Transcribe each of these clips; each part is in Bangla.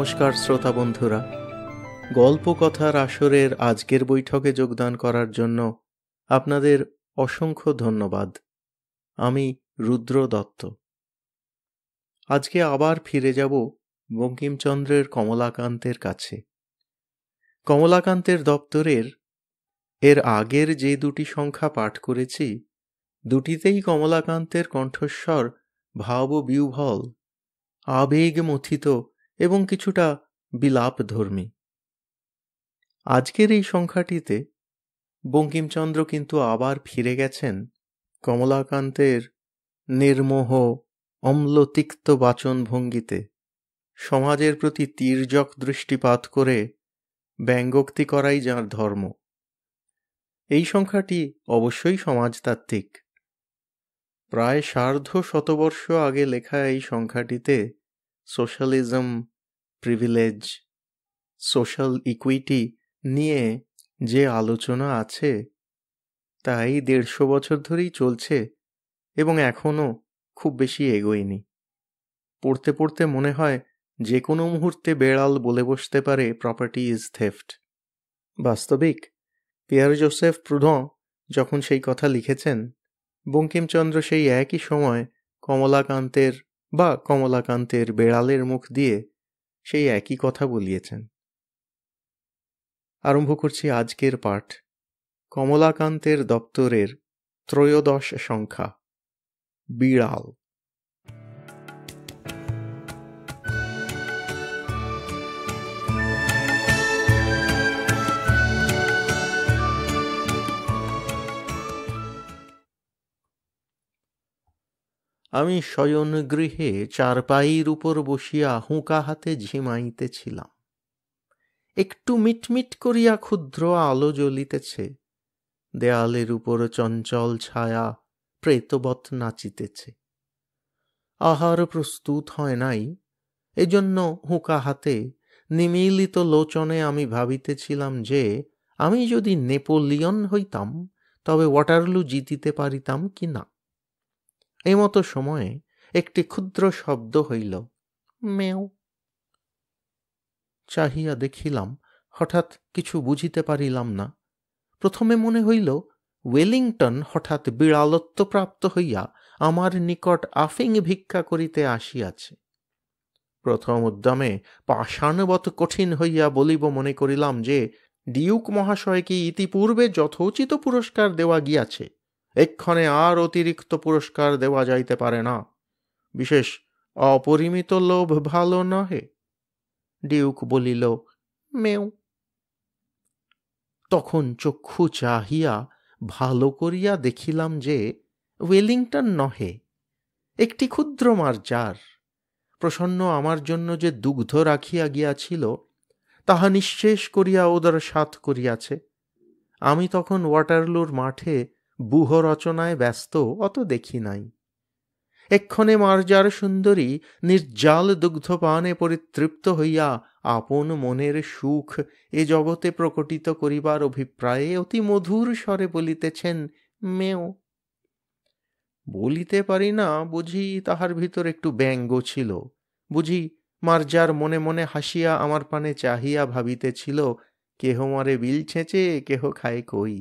নমস্কার শ্রোতা বন্ধুরা, গল্প কথার আসরের আজকের বৈঠকে যোগদান করার জন্য আপনাদের অসংখ্য ধন্যবাদ। আমি রুদ্র দত্ত। আজকে আবার ফিরে যাব বঙ্কিমচন্দ্রের কমলাকান্তের কাছে। কমলাকান্তের দপ্তরের এর আগের যে দুটি সংখ্যা পাঠ করেছি, দুটিতেই কমলাকান্তের কণ্ঠস্বর ভাববিহ্বল, আবেগ মথিত এবং কিছুটা বিলাপধর্মী। আজকের এই সংখ্যাটিতে বঙ্কিমচন্দ্র কিন্তু আবার ফিরে গেছেন কমলাকান্তের নির্মোহ অম্লতিক্ত বাচনভঙ্গিতে, সমাজের প্রতি তির্যক দৃষ্টিপাত করে ব্যঙ্গোক্তি করাই যাঁর ধর্ম। এই সংখ্যাটি অবশ্যই সমাজতাত্ত্বিক। প্রায় সার্ধ শতবর্ষ আগে লেখা এই সংখ্যাটিতে সোশ্যালিজম, প্রিভিলেজ, সোশ্যাল ইকুইটি নিয়ে যে আলোচনা আছে তা এই 150 বছর ধরেই চলছে এবং এখনও খুব বেশি এগোয়নি। পড়তে পড়তে মনে হয় যে কোনো মুহূর্তে বেড়াল বলে বসতে পারে প্রপার্টি ইজ থেফট। বাস্তবিক পিয়ার জোসেফ প্রুডঁ যখন সেই কথা লিখেছেন, বঙ্কিমচন্দ্র সেই একই সময় কমলাকান্তের বেড়ালের মুখ দিয়ে সেই একই কথা বলিয়েছেন। আরম্ভ করছি আজকের পাঠ, কমলাকান্তের দপ্তরের 13 সংখ্যা, বিড়াল। আমি শয়নগৃহে চারপাইয়ের উপর বসিয়া হুঁকা হাতে ঝিমাইতেছিলাম। একটু মিটমিট করিয়া ক্ষুদ্র আলো জ্বলিতেছে, দেয়ালের উপর চঞ্চল ছায়া প্রেতবৎ নাচিতেছে। আহার প্রস্তুত হয় নাই, এজন্য হুঁকা হাতে নিমীলিত লোচনে আমি ভাবিতেছিলাম যে আমি যদি নেপোলিয়ন হইতাম তবে ওয়াটারলু জিতিতে পারিতাম কি না। এইমতো সময়ে একটি ক্ষুদ্র শব্দ হইল, মেও। চাহিয়া দেখিলাম, হঠাৎ কিছু বুঝিতে পারিলাম না। প্রথমে মনে হইল ওয়েলিংটন হঠাৎ বিড়ালত্বপ্রাপ্ত হইয়া আমার নিকট আফিং ভিক্ষা করিতে আসিয়াছে। প্রথম উদ্যমে পাষাণবৎ কঠিন হইয়া বলিব মনে করিলাম যে ডিউক মহাশয়কে ইতিপূর্বে যথোচিত পুরস্কার দেওয়া গিয়াছে, এক্ষণে আর অতিরিক্ত পুরস্কার দেওয়া যাইতে পারে না। বিশেষ অপরিমিত লোভ ভালো নহে। ডিউক বলিল, মেও। তখন চক্ষু চাহিয়া ভালো করিয়া দেখিলাম যে ওয়েলিংটন নহে, একটি ক্ষুদ্র মার্জার। প্রসন্ন আমার জন্য যে দুগ্ধ রাখিয়া গিয়াছিল তাহা নিঃশেষ করিয়া উদরসাৎ করিয়াছে। আমি তখন ওয়াটারলুর মাঠে ব্যূহ রচনায় ব্যস্ত, অত দেখি নাই। এক্ষণে মার্জার সুন্দরী নির্জাল দুগ্ধপানে পরিতৃপ্ত হইয়া আপন মনের সুখ এ জগতে প্রকটিত করিবার অভিপ্রায়ে অতি মধুর স্বরে বলিতেছেন, মেও। বলিতে পারি না বুঝি তাহার ভিতর একটু ব্যঙ্গ ছিল। বুঝি মার্জার মনে মনে হাসিয়া আমার পানে চাহিয়া ভাবিতেছিল, কেহ মরে বিল ছেঁচে, কেহ খায় কই।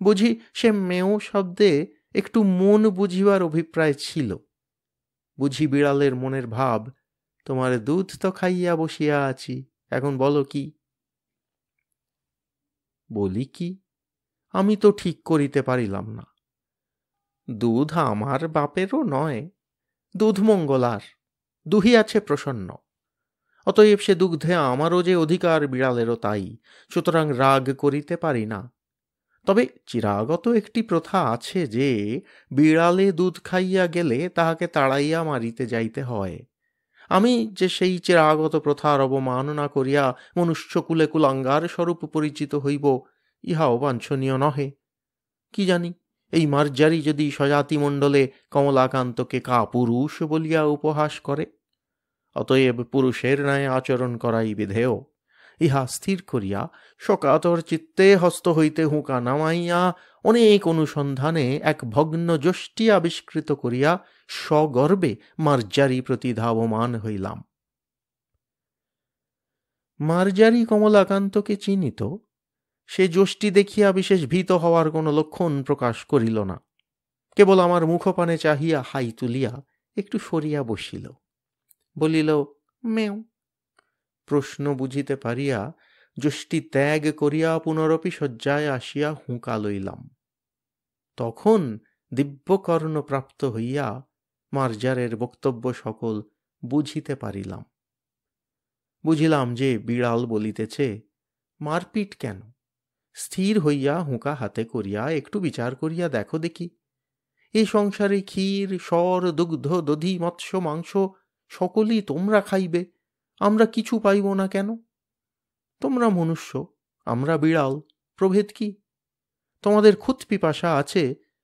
বুঝি সে মেও শব্দে একটু মন বুঝিবার অভিপ্রায় ছিল। বুঝি বিড়ালের মনের ভাব, তোমার দুধ তো খাইয়া বসিয়া আছি, এখন বলো কি। বলি কি, আমি তো ঠিক করিতে পারিলাম না। দুধ আমার বাপেরও নয়, দুধ মঙ্গলার, দুহিয়াছে প্রসন্ন। অতএব সে দুগ্ধে আমারও যে অধিকার, বিড়ালেরও তাই, সুতরাং রাগ করিতে পারি না। তবে চিরাগত একটি প্রথা আছে যে বিড়ালে দুধ খাইয়া গেলে তাহাকে তাড়াইয়া মারিতে যাইতে হয়। আমি যে সেই চিরাগত প্রথার অবমাননা করিয়া মনুষ্যকুলে কুলাঙ্গার স্বরূপ পরিচিত হইব, ইহা অবাঞ্ছনীয় নহে। কি জানি এই মার্জারি যদি স্বজাতিমণ্ডলে কমলাকান্তকে কাপুরুষ বলিয়া উপহাস করে। অতএব পুরুষের ন্যায় আচরণ করাই বিধেয়। ইহা স্থির করিয়া শোকাতর চিত্তে হস্ত হইতে হুঁকা নামাইয়া অনেক অনুসন্ধানে এক ভগ্ন যষ্টি আবিষ্কৃত করিয়া সগর্বে মার্জারি প্রতি ধাবমান হইলাম। মার্জারি কমলাকান্তকে চিনিত, সে যষ্টি দেখিয়া বিশেষ ভীত হওয়ার কোনো লক্ষণ প্রকাশ করিল না, কেবল আমার মুখপানে চাহিয়া হাই তুলিয়া একটু সরিয়া বসিল, বলিল মেও। প্রশ্ন বুঝিতে পারিয়া যষ্টি ত্যাগ করিয়া পুনরপি শয্যায় আসিয়া হুঁকা লইলাম। তখন দিব্যকর্ণ প্রাপ্ত হইয়া মার্জারের বক্তব্য সকল বুঝিতে পারিলাম। বুঝিলাম যে বিড়াল বলিতেছে, মারপিট কেন? স্থির হইয়া হুঁকা হাতে করিয়া একটু বিচার করিয়া দেখো দেখি, এ সংসারে ক্ষীর, সর, দুগ্ধ, দধি, মৎস্য, মাংস সকলই তোমরা খাইবে, আমরা কিছু পাইব না কেন? তোমরা মনুষ্য, আমরা বিড়াল, প্রভেদ কি? তোমাদের খুত পিপাসা আছে,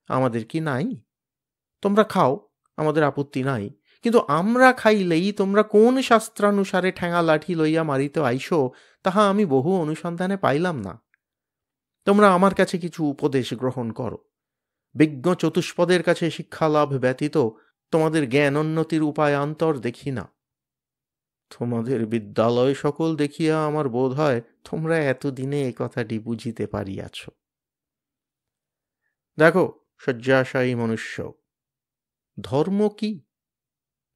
আমাদের কি নাই? তোমরা খাও, আমাদের আপত্তি নাই, কিন্তু আমরা খাইলেই তোমরা কোন শাস্ত্রানুসারে ঠ্যাঙা লাঠি লইয়া মারিতে আইসো, তাহা আমি বহু অনুসন্ধানে পাইলাম না। তোমরা আমার কাছে কিছু উপদেশ গ্রহণ করো। বিজ্ঞ চতুষ্পদের কাছে শিক্ষালাভ ব্যতীত তোমাদের জ্ঞানোন্নতির উপায় অন্তর দেখি না। তোমাদের বিদ্যালয় সকল দেখিয়া আমার বোধ হয় তোমরা এতদিনে এ কথাটি বুঝিতে পারিয়াছ। দেখো শয্যাশায়ী মনুষ্য, ধর্ম কি?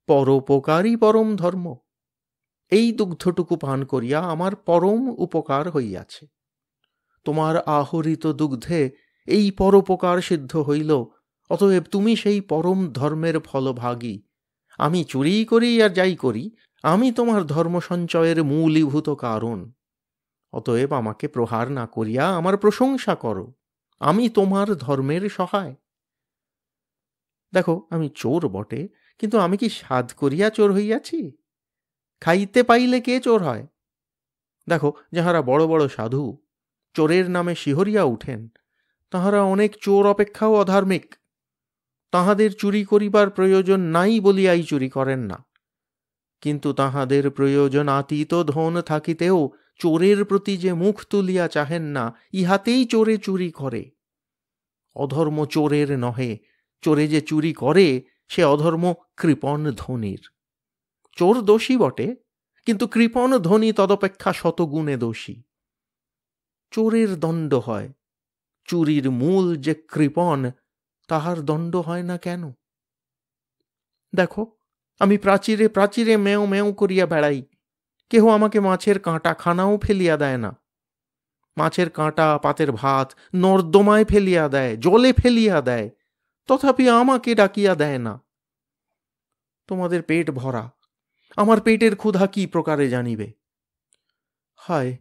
পরোপকারই পরম ধর্ম। এই দুগ্ধটুকু পান করিয়া আমার পরম উপকার হইয়াছে। তোমার আহরিত দুগ্ধে এই পরোপকার সিদ্ধ হইল, অতএব তুমি সেই পরম ধর্মের ফলভাগী। আমি চুরি করি আর যাই করি, আমি তোমার ধর্ম সঞ্চয়ের মূলীভূত কারণ। অতএব আমাকে প্রহার না করিয়া আমার প্রশংসা করো, আমি তোমার ধর্মের সহায়। দেখো আমি চোর বটে, কিন্তু আমি কি সাধ করিয়া চোর হইয়াছি? খাইতে পাইলে কে চোর হয়? দেখো যাহারা বড় বড় সাধু চোরের নামে শিহরিয়া উঠেন, তাহারা অনেক চোর অপেক্ষাও অধার্মিক। তাহাদের চুরি করিবার প্রয়োজন নাই বলিয়াই চুরি করেন না, কিন্তু তাহাদের প্রয়োজনাতীত ধন থাকিতেও চোরের প্রতি যে মুখ তুলিয়া চাহেন না, ইহাতেই চোরে চুরি করে। অধর্ম চোরের নহে, চোরে যে চুরি করে সে অধর্ম কৃপণ ধনীর। চোর দোষী বটে, কিন্তু কৃপণ ধনী তদপেক্ষা শতগুণে দোষী। চোরের দণ্ড হয়, চুরির মূল যে কৃপণ তাহার দণ্ড হয় না কেন? দেখো আমি প্রাচীরে প্রাচীরে মেও মেও করিয়া বেড়াই, কেহ আমাকে মাছের কাঁটা খানাও ফেলিয়া দেয় না। মাছের কাঁটা, পাতের ভাত নর্দমায় ফেলিয়া দেয়, জলে ফেলিয়া দেয়, তথাপি আমাকে ডাকিয়া দেয় না। তোমাদের পেট ভরা, আমার পেটের ক্ষুধা কি প্রকারে জানিবে? হায়,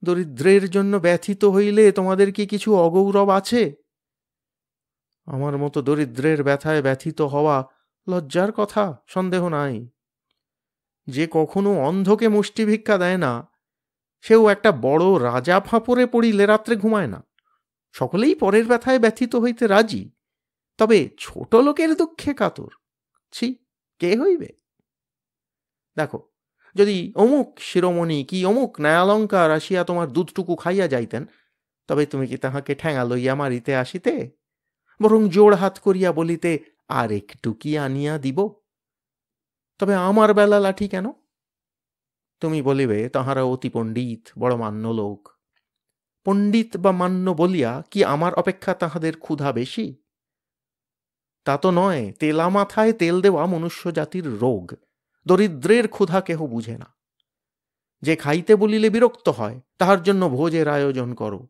দরিদ্রের জন্য ব্যথিত হইলে তোমাদের কি কিছু অগৌরব আছে? আমার মতো দরিদ্রের ব্যথায় ব্যথিত হওয়া লজ্জার কথা, সন্দেহ নাই। যে কখনো অন্ধকে মুষ্টি ভিক্ষা দেয় না, সেও একটা বড় রাজা ফাঁপড়ে পড়িলে রাত্রে ঘুমায় না। সকলেই পরের ব্যথায় ব্যথিত হইতে রাজি, তবে ছোট লোকের দুঃখে কাতর ছি, কে হইবে? দেখো যদি অমুক শিরোমণি কি অমুক ন্যায়ালঙ্কার আসিয়া তোমার দুধটুকু খাইয়া যাইতেন, তবে তুমি কি তাহাকে ঠ্যাঙা লইয়া মারিতে আসিতে? বরং জোড় হাত করিয়া বলিতে, আর একটু কি আনিয়া দিব? তবে আমার বেলা লাঠি কেন? তুমি বলিবে তাহারা অতি পণ্ডিত, বড় মান্য লোক। পণ্ডিত বা মান্য বলিয়া কি আমার অপেক্ষা তাহাদের ক্ষুধা বেশি? তা তো নয়, তেলা মাথায় তেল দেওয়া মনুষ্য জাতির রোগ। দরিদ্রের ক্ষুধা কেহ বুঝে না। যে খাইতে বলিলে বিরক্ত হয়, তাহার জন্য ভোজের আয়োজন করো।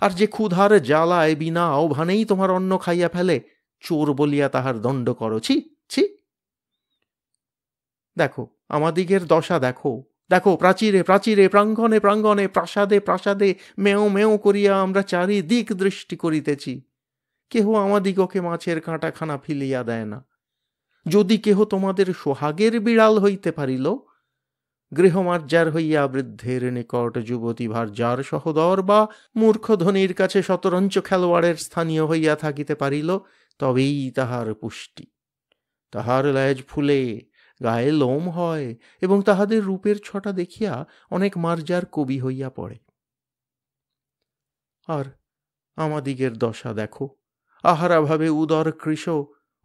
আর যে ক্ষুধার জ্বালায় বিনা আহ্বানেই তোমার অন্ন খাইয়া ফেলে, চোর বলিয়া তাহার দণ্ড করো। ছি ছি। দেখো আমাদিগের দশা দেখো, দেখো প্রাচীরে প্রাচীরে, প্রাঙ্গণে প্রাঙ্গণে, প্রাসাদে প্রাসাদে মেও মেও করিয়া আমরা চারিদিক দৃষ্টি করিতেছি, কেহ আমাদিগকে মাছের কাঁটাখানা ফিলিয়া দেয় না। যদি কেহ তোমাদের সোহাগের বিড়াল হইতে পারিল, গৃহমার্জার হইয়া বৃদ্ধের নিকট যুবতী ভার্যার সহদর বা মূর্খ ধনীর কাছে শতরঞ্চ খেলোয়াড়ের স্থানীয় হইয়া থাকিতে পারিল, তবেই তাহার পুষ্টি। তাহার লেজ ফুলে, গায়ে লোম হয়, এবং তাহাদের রূপের ছটা দেখিয়া অনেক মার্জার কবি হইয়া পড়ে। আর আমাদিগের দশা দেখো, আহারা ভাবে উদর কৃশ,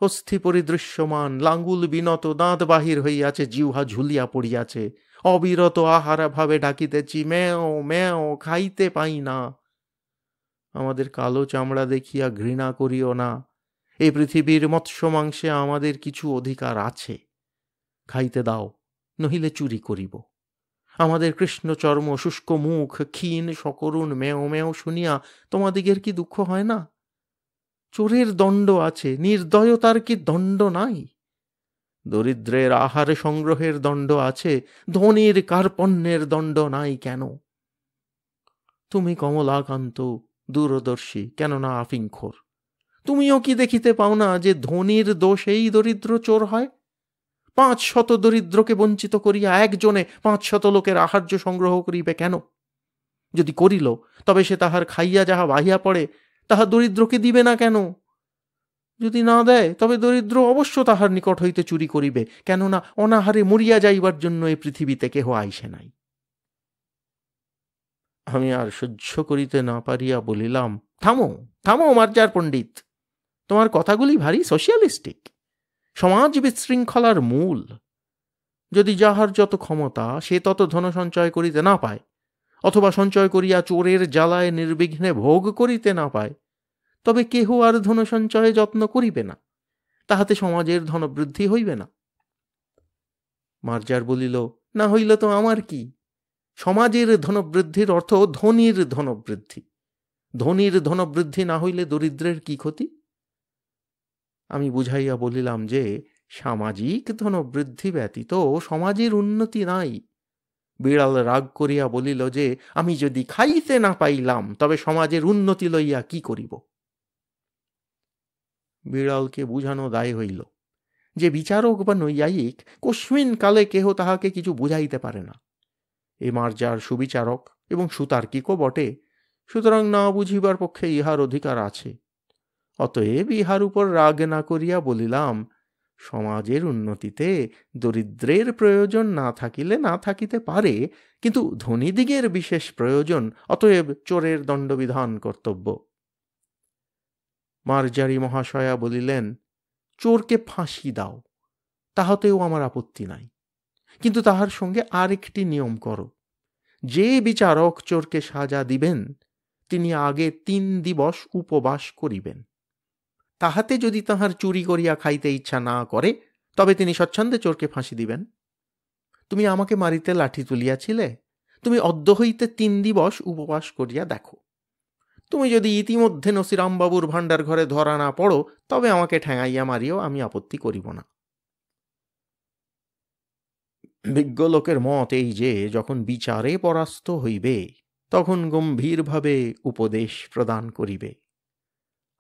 অস্থি পরিদৃশ্যমান, লাঙ্গুল বিনত, দাঁত বাহির হইয়াছে, জিহ্বা ঝুলিয়া পড়িয়াছে, অবিরত আহারা ভাবে ডাকিতেছি, ম্যাও ম্যাও, খাইতে পাই না। আমাদের কালো চামড়া দেখিয়া ঘৃণা করিও না। এই পৃথিবীর মৎস্য মাংসে আমাদের কিছু অধিকার আছে, খাইতে দাও, নহিলে চুরি করিব। আমাদের কৃষ্ণচর্ম, শুষ্ক মুখ, ক্ষীণ সকরুণ মেও মেও শুনিয়া তোমাদিগের কি দুঃখ হয় না? চোরের দণ্ড আছে, নির্দয়তার কি দণ্ড নাই? দরিদ্রের আহার সংগ্রহের দণ্ড আছে, ধনীর কার্পণ্যের দণ্ড নাই কেন? তুমি কমলাকান্ত দূরদর্শী, কেননা আফিংখোর, তুমিও কি দেখিতে পাও না যে ধনীর দোষেই দরিদ্র চোর হয়? 500 দরিদ্রকে বঞ্চিত করিয়া একজনে 500 লোকের আহার্য সংগ্রহ করিবে কেন? যদি করিল, তবে সে তাহার খাইয়া যাহা বাহিয়া পড়ে তাহা দরিদ্রকে দিবে না কেন? যদি না দেয়, তবে দরিদ্র অবশ্য তাহার নিকট হইতে চুরি করিবে, কেননা অনাহারে মরিয়া যাইবার জন্য এই পৃথিবীতে কেহ আইসে নাই। আমি আর সহ্য করিতে না পারিয়া বলিলাম, থামো থামো মার্জার পণ্ডিত, তোমার কথাগুলি ভারী সোশিয়ালিস্টিক, সমাজ বিশৃঙ্খলার মূল। যদি যাহার যত ক্ষমতা সে তত ধন সঞ্চয় করিতে না পায়, অথবা সঞ্চয় করিয়া চোরের জ্বালায় নির্বিঘ্নে ভোগ করিতে না পায়, তবে কেহ আর ধন সঞ্চয়ে যত্ন করিবে না, তাহাতে সমাজের ধনবৃদ্ধি হইবে না। মার্জার বলিল, না হইল তো আমার কি? সমাজের ধনবৃদ্ধির অর্থ ধনীর ধনবৃদ্ধি। ধনীর ধনবৃদ্ধি না হইলে দরিদ্রের কি ক্ষতি? আমি বুঝাইয়া বলিলাম যে সামাজিক ধনবৃদ্ধি ব্যতীত সমাজের উন্নতি নাই। বিড়াল রাগ করিয়া বলিল যে আমি যদি খাইতে না পাইলাম, তবে সমাজের উন্নতি লইয়া কি করিব? বিড়ালকে বুঝানো দায় হইল যে বিচারক বা নৈয়ায়িক কস্মিন কালে কেহ তাহাকে কিছু বুঝাইতে পারে না। এ মার্জার সুবিচারক এবং সুতার্কিকও বটে, সুতরাং না বুঝিবার পক্ষে ইহার অধিকার আছে। অতএব ইহার উপর রাগ না করিয়া বলিলাম, সমাজের উন্নতিতে দরিদ্রের প্রয়োজন না থাকিলে না থাকিতে পারে, কিন্তু ধনীদিগের বিশেষ প্রয়োজন, অতএব চোরের দণ্ডবিধান কর্তব্য। মার্জারি মহাশয়া বলিলেন, চোরকে ফাঁসি দাও, তাহাতেও আমার আপত্তি নাই, কিন্তু তাহার সঙ্গে আর একটি নিয়ম করো। যে বিচারক চোরকে সাজা দিবেন তিনি আগে 3 দিবস উপবাস করিবেন। তাহাতে যদি তাহার চুরি করিয়া খাইতে ইচ্ছা না করে, তবে তিনি স্বচ্ছন্দে চোরকে ফাঁসি দিবেন। তুমি আমাকে মারিতে লাঠি তুলিয়াছিলে, তুমি অদ্য হইতে 3 দিবস উপবাস করিয়া দেখো। তুমি যদি ইতিমধ্যে নসিরামবাবুর ভাণ্ডার ঘরে ধরা না পড়ো, তবে আমাকে ঠ্যাঙাইয়া মারিও, আমি আপত্তি করিব না। বিজ্ঞ লোকের মত এই যে যখন বিচারে পরাস্ত হইবে, তখন গম্ভীরভাবে উপদেশ প্রদান করিবে।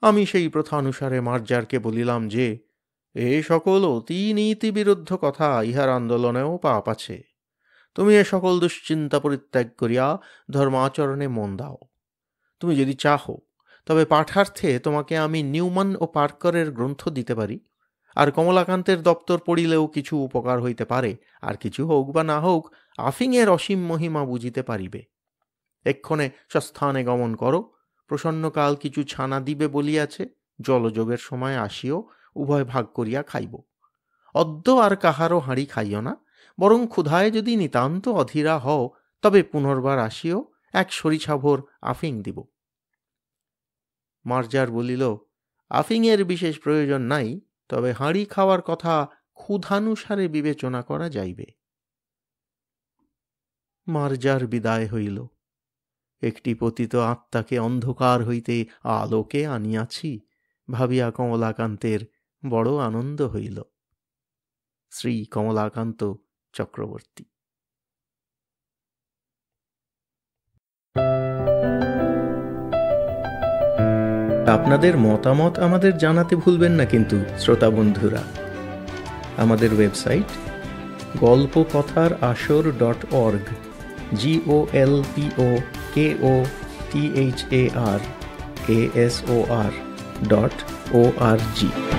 আমি সেই প্রথা অনুসারে মার্জারকে বলিলাম যে এ সকল অতি নীতি বিরুদ্ধ কথা, ইহার আন্দোলনেও পাপ আছে। তুমি এ সকল দুশ্চিন্তা পরিত্যাগ করিয়া ধর্মাচরণে মন দাও। তুমি যদি চাহো, তবে পাঠার্থে তোমাকে আমি নিউম্যান ও পার্কারের গ্রন্থ দিতে পারি, আর কমলাকান্তের দপ্তর পড়িলেও কিছু উপকার হইতে পারে, আর কিছু হোক বা না হোক আফিংয়ের অসীম মহিমা বুঝিতে পারিবে। এক্ষণে স্বস্থানে গমন করো, প্রসন্নকাল কিছু ছানা দিবে বলিয়াছে, জলযোগের সময় আসিও, উভয় ভাগ করিয়া খাইব। অদ্য আর কাহারও হাঁড়ি খাইও না, বরং ক্ষুধায় যদি নিতান্ত অধীরা হও, তবে পুনর্বার আসিও, 1 সরিষাভর আফিং দিব। মার্জার বলিল, আফিংয়ের বিশেষ প্রয়োজন নাই, তবে হাঁড়ি খাওয়ার কথা ক্ষুধানুসারে বিবেচনা করা যাইবে। মার্জার বিদায় হইল। একটি পতিত আত্মাকে অন্ধকার হইতে আলোকে আনিয়াছি ভাবিয়া কমলাকান্তের বড় আনন্দ হইল। শ্রী কমলাকান্ত চক্রবর্তী। আপনাদের মতামত আমাদের জানাতে ভুলবেন না কিন্তু শ্রোতা বন্ধুরা। আমাদের ওয়েবসাইট golpokothar.org golpokothar.org